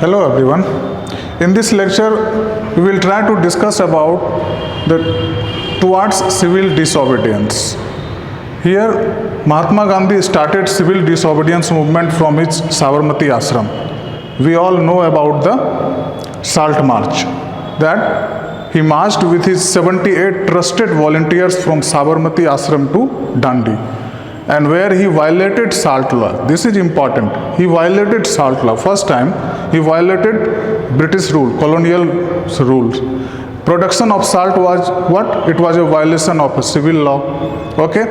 Hello everyone. In this lecture, we will try to discuss about the towards civil disobedience. Here, Mahatma Gandhi started civil disobedience movement from his Sabarmati ashram. We all know about the Salt March. That he marched with his 78 trusted volunteers from Sabarmati ashram to Dandi, and where he violated salt law. This is important. He violated salt law. First time he violated British rule, colonial rules. Production of salt was what? It was a violation of a civil law. Okay.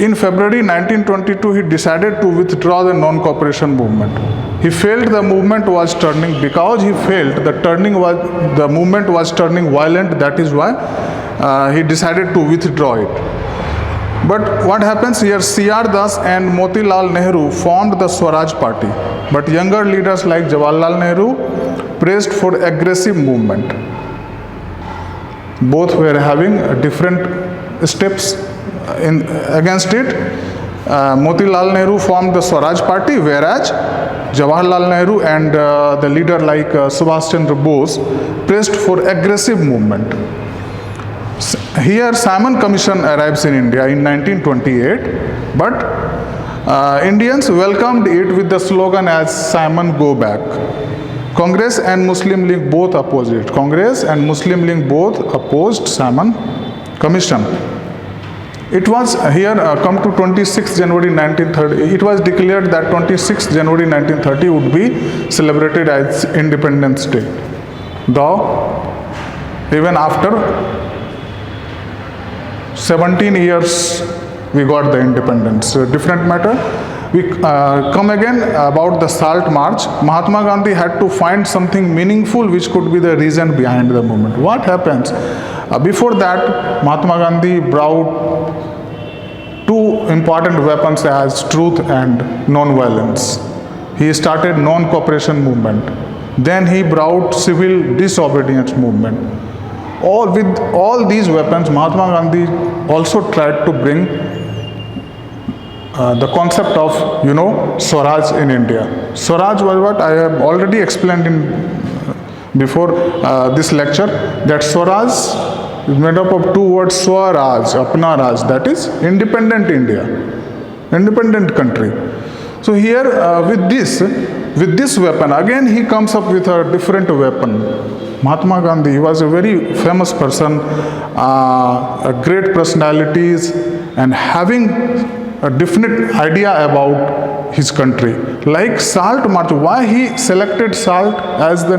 In February 1922, he decided to withdraw the non-cooperation movement. He felt the movement was turning, because he felt the movement was turning violent. That is why he decided to withdraw it. But what happens here, C.R. Das and Motilal Nehru formed the Swaraj Party. But younger leaders like Jawaharlal Nehru pressed for aggressive movement. Both were having different steps against it. Motilal Nehru formed the Swaraj Party, whereas Jawaharlal Nehru and the leader like Subhash Chandra Bose pressed for aggressive movement. Here Simon Commission arrives in India in 1928, but Indians welcomed it with the slogan as Simon Go Back. Congress and Muslim League both opposed it. Congress and Muslim League both opposed Simon Commission. It was here come to 26 January 1930. It was declared that 26 January 1930 would be celebrated as Independence Day. Though even after 17 years we got the independence. Different matter. We come again about the Salt March. Mahatma Gandhi had to find something meaningful which could be the reason behind the movement. What happens? Before that, Mahatma Gandhi brought two important weapons as truth and non-violence. He started non-cooperation movement. Then he brought civil disobedience movement. With all these weapons, Mahatma Gandhi also tried to bring the concept of, Swaraj in India. Swaraj was what I have already explained before this lecture, that Swaraj is made up of two words, Swaraj, Apna Raj, that is independent India, independent country. So here with this weapon, again he comes up with a different weapon. Mahatma Gandhi, he was a very famous person, a great personalities, and having a definite idea about his country. Like Salt March, why he selected salt as the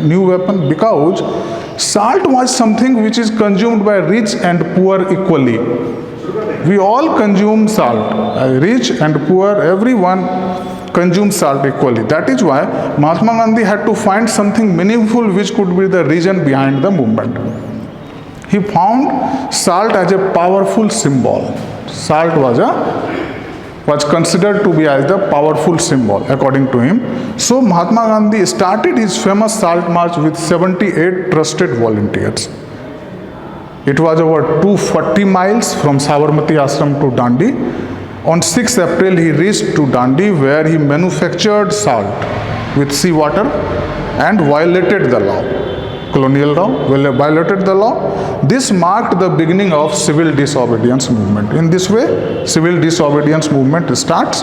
new weapon? Because salt was something which is consumed by rich and poor equally. We all consume salt, rich and poor, everyone consume salt equally. That is why Mahatma Gandhi had to find something meaningful which could be the reason behind the movement. He found salt as a powerful symbol. Salt was considered to be as the powerful symbol according to him. So Mahatma Gandhi started his famous Salt March with 78 trusted volunteers. It was over 240 miles from Sabarmati ashram to Dandi. On 6 April, he reached to Dandi, where he manufactured salt with seawater and violated the law, colonial law, violated the law. This marked the beginning of civil disobedience movement. In this way, civil disobedience movement starts,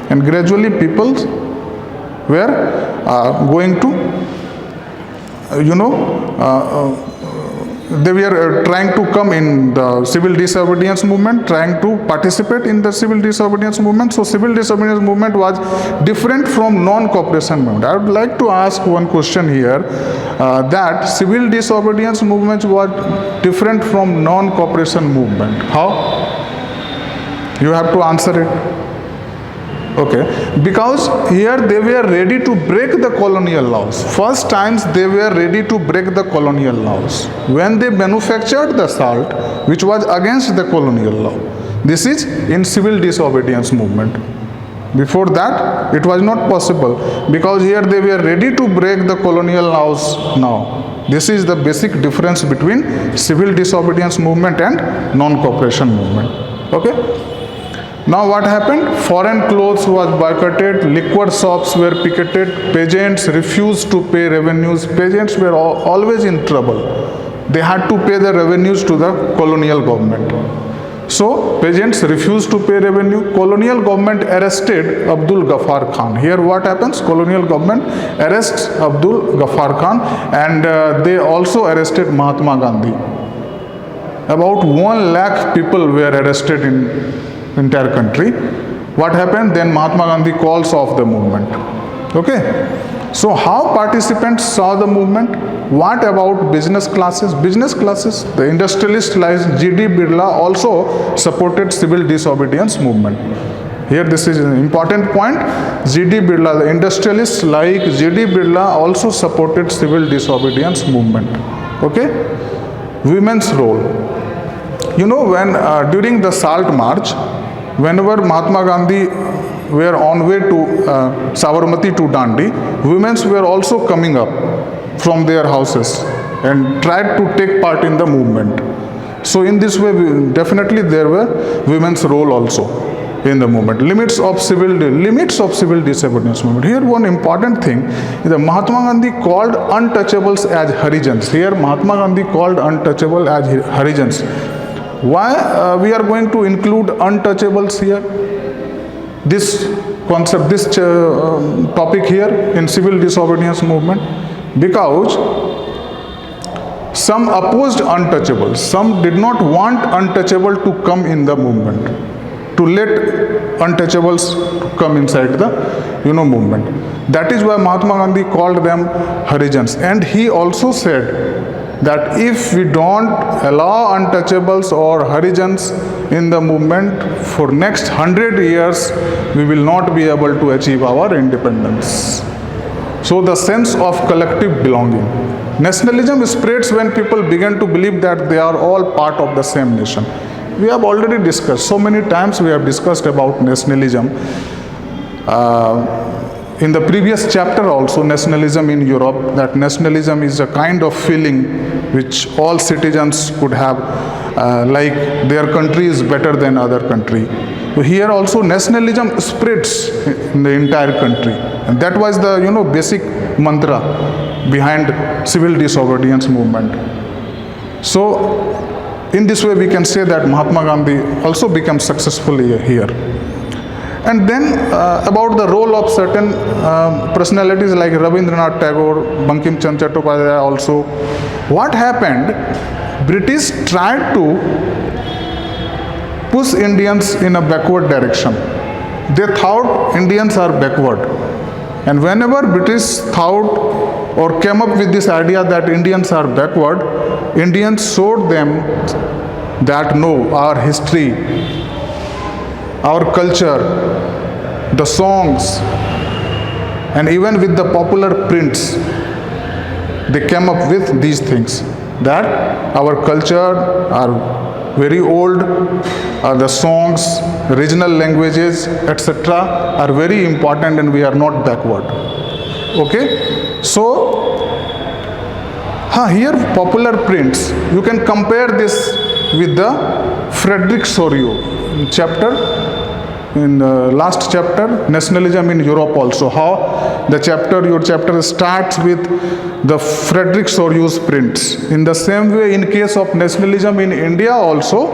and gradually people were going to, they were trying to come in the civil disobedience movement, trying to participate in the civil disobedience movement. So civil disobedience movement was different from non-cooperation movement. I would like to ask one question here, that civil disobedience movement was different from non-cooperation movement. How? You have to answer it. Okay, because here they were ready to break the colonial laws. First times they were ready to break the colonial laws when they manufactured the salt, which was against the colonial law. This is in civil disobedience movement. Before that, it was not possible, because here they were ready to break the colonial laws now. This is the basic difference between civil disobedience movement and non-cooperation movement. Okay. Now what happened? Foreign clothes was boycotted, liquor shops were picketed, peasants refused to pay revenues. Peasants were always in trouble. They had to pay the revenues to the colonial government. So peasants refused to pay revenue. Colonial government arrested Abdul Ghaffar Khan. Here what happens? Colonial government arrests Abdul Ghaffar Khan, and they also arrested Mahatma Gandhi. About 1 lakh people were arrested in entire country. What happened? Then Mahatma Gandhi calls off the movement. Okay. So how participants saw the movement? What about business classes? Business classes, the industrialists like G.D. Birla also supported civil disobedience movement. Here this is an important point. G.D. Birla, the industrialists like G.D. Birla also supported civil disobedience movement. Okay. Women's role. You know, when during the Salt March, whenever Mahatma Gandhi were on way to Sabarmati to Dandi, women were also coming up from their houses and tried to take part in the movement. So in this way, definitely there were women's role also in the movement. Limits of civil disobedience movement. Here one important thing is that Mahatma Gandhi called untouchables as Harijans. Here Mahatma Gandhi called untouchable as Harijans. Why we are going to include untouchables here? This concept, this topic here in civil disobedience movement, because some opposed untouchables, some did not want untouchable to come in the movement, to let untouchables to come inside the movement. That is why Mahatma Gandhi called them Harijans, and he also said that if we don't allow untouchables or Harijans in the movement for next 100 years, we will not be able to achieve our independence. So the sense of collective belonging. Nationalism spreads when people begin to believe that they are all part of the same nation. We have already discussed, so many times we have discussed about nationalism. In the previous chapter also, nationalism in Europe, that nationalism is a kind of feeling which all citizens could have, like their country is better than other country. So here also nationalism spreads in the entire country, and that was the basic mantra behind civil disobedience movement. So in this way we can say that Mahatma Gandhi also became successful here. And then about the role of certain personalities like Rabindranath Tagore, Bankim Chandra Chattopadhyay also. What happened? British tried to push Indians in a backward direction. They thought Indians are backward. And whenever British thought or came up with this idea that Indians are backward, Indians showed them that no, our history, our culture, the songs, and even with the popular prints, they came up with these things, that our culture are very old, the songs, regional languages, etc. are very important and we are not backward. Okay? So, here popular prints, you can compare this with the Frederick Sorio chapter, in the last chapter, nationalism in Europe also, how the your chapter starts with the Frederick Sorio's prints. In the same way, in case of nationalism in India also,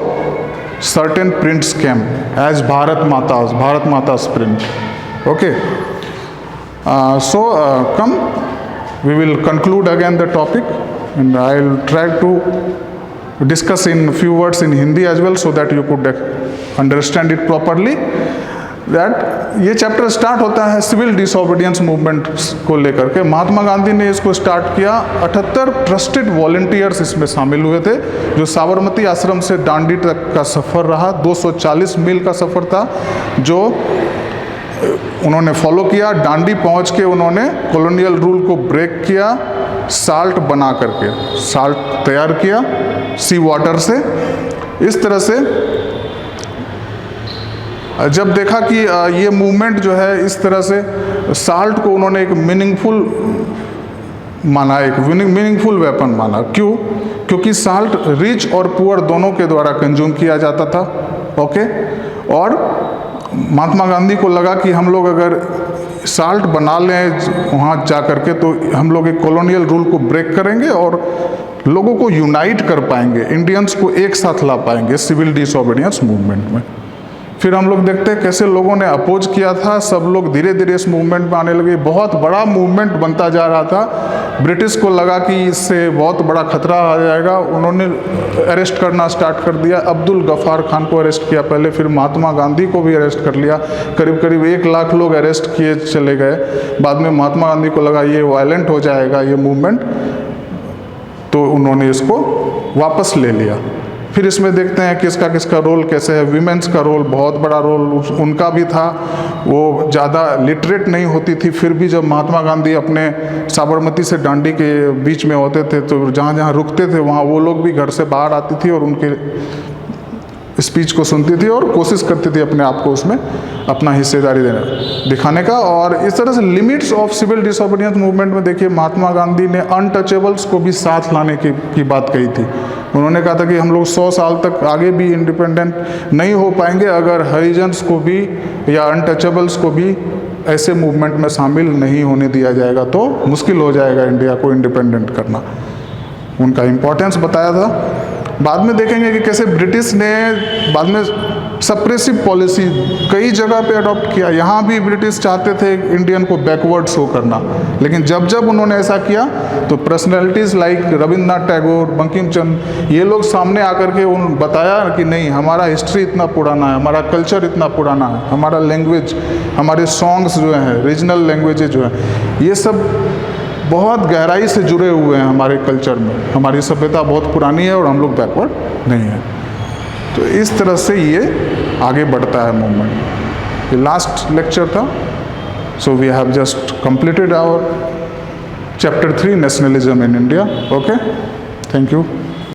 certain prints came as Bharat Mata's print. Okay. Come, we will conclude again the topic, and I will try to discuss in few words in Hindi as well, so that you could understand it properly. That ये chapter start होता है civil disobedience movement को लेकर के। महात्मा गांधी ने इसको start किया। 78 trusted volunteers इसमें शामिल हुए थे, जो साबरमती आश्रम से दांडी तक का सफ़र रहा। 240 मील का सफ़र था जो उन्होंने फॉलो किया। दांडी पहुंच के उन्होंने कॉलोनियल रूल को ब्रेक किया, साल्ट बना करके साल्ट तैयार किया सी वाटर से। इस तरह से जब देखा कि ये मूवमेंट जो है इस तरह से, साल्ट को उन्होंने एक मीनिंगफुल माना, एक मीनिंगफुल वेपन माना। क्यों? क्योंकि साल्ट रिच और पुअर दोनों के द्वारा कंज्यूम किया जाता था। ओके, और महात्मा गांधी को लगा कि हम लोग अगर साल्ट बना लें वहाँ जा कर के तो हम लोग एक कॉलोनियल रूल को ब्रेक करेंगे और लोगों को यूनाइट कर पाएंगे, इंडियंस को एक साथ ला पाएंगे सिविल डिसोबीडियंस मूवमेंट में। फिर हम लोग देखते हैं कैसे लोगों ने अपोज किया था, सब लोग धीरे धीरे इस मूवमेंट में आने लगे, बहुत बड़ा मूवमेंट बनता जा रहा था। ब्रिटिश को लगा कि इससे बहुत बड़ा खतरा आ जाएगा, उन्होंने अरेस्ट करना स्टार्ट कर दिया। अब्दुल गफ्फार खान को अरेस्ट किया पहले, फिर महात्मा गांधी को भी अरेस्ट कर लिया। करीब करीब 1 लाख लोग अरेस्ट किए चले गए। बाद में महात्मा गांधी को लगा ये वायलेंट हो जाएगा ये मूवमेंट, तो उन्होंने इसको वापस ले लिया। फिर इसमें देखते हैं किसका किसका रोल कैसे है। वीमेंस का रोल, बहुत बड़ा रोल उनका भी था। वो ज़्यादा लिटरेट नहीं होती थी, फिर भी जब महात्मा गांधी अपने साबरमती से दांडी के बीच में होते थे तो जहाँ जहाँ रुकते थे वहाँ वो लोग भी घर से बाहर आती थी और उनके स्पीच को सुनती थी और कोशिश करती थी अपने आप को उसमें अपना हिस्सेदारी दिखाने का। और इस तरह से limits of civil disobedience movement में देखिए महात्मा गांधी ने अनटचेबल्स को भी साथ लाने की बात कही थी। उन्होंने कहा था कि हम लोग 100 साल तक आगे भी इंडिपेंडेंट नहीं हो पाएंगे अगर हरिजन्स को भी या अनटचेबल्स को भी ऐसे मूवमेंट में शामिल नहीं होने दिया जाएगा, तो मुश्किल हो जाएगा इंडिया को इंडिपेंडेंट करना। उनका इम्पोर्टेंस बताया था। बाद में देखेंगे कि कैसे ब्रिटिश ने बाद में सप्रेसिव पॉलिसी कई जगह पे अडॉप्ट किया। यहाँ भी ब्रिटिश चाहते थे इंडियन को बैकवर्ड शो करना, लेकिन जब जब उन्होंने ऐसा किया तो पर्सनैलिटीज़ लाइक रविंद्रनाथ टैगोर, बंकिम चंद्र, ये लोग सामने आकर के उन बताया कि नहीं, हमारा हिस्ट्री इतना पुराना है, हमारा कल्चर इतना पुराना है, हमारा लैंग्वेज, हमारे सॉन्ग्स जो हैं, रीजनल लैंग्वेजेज जो हैं, ये सब बहुत गहराई से जुड़े हुए हैं हमारे कल्चर में। हमारी सभ्यता बहुत पुरानी है और हम लोग बैकवर्ड नहीं हैं। तो इस तरह से ये आगे बढ़ता है मूवमेंट। ये लास्ट लेक्चर था। So we have just completed our chapter 3 nationalism in India. Okay, thank you.